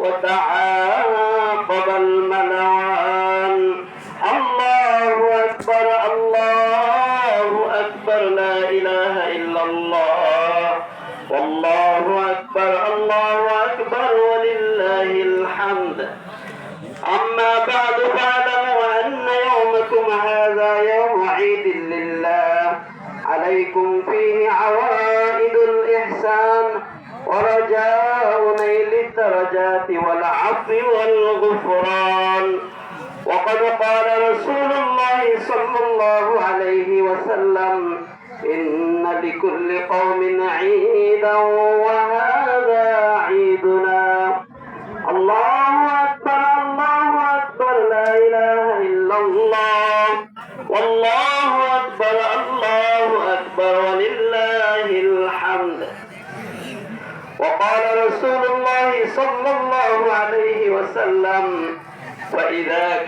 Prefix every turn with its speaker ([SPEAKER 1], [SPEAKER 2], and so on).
[SPEAKER 1] وتعاقب الملعان. الله أكبر الله أكبر لا إله إلا الله والله أكبر الله أكبر ولله الحمد. أما بعد فاعلموا أن يومكم هذا يوم عيد لله عليكم فيه عوائد الإحسان ورجاء نيل الدرجات والعفو والغفران. وقد قال رسول الله صلى الله عليه وسلم إن لكل قوم عيدا وهذا عيدنا. الله أكبر الله أكبر لا إله إلا الله والله أكبر الله أكبر ولله الحمد. وقال رسول الله صلى الله عليه وسلم وإذا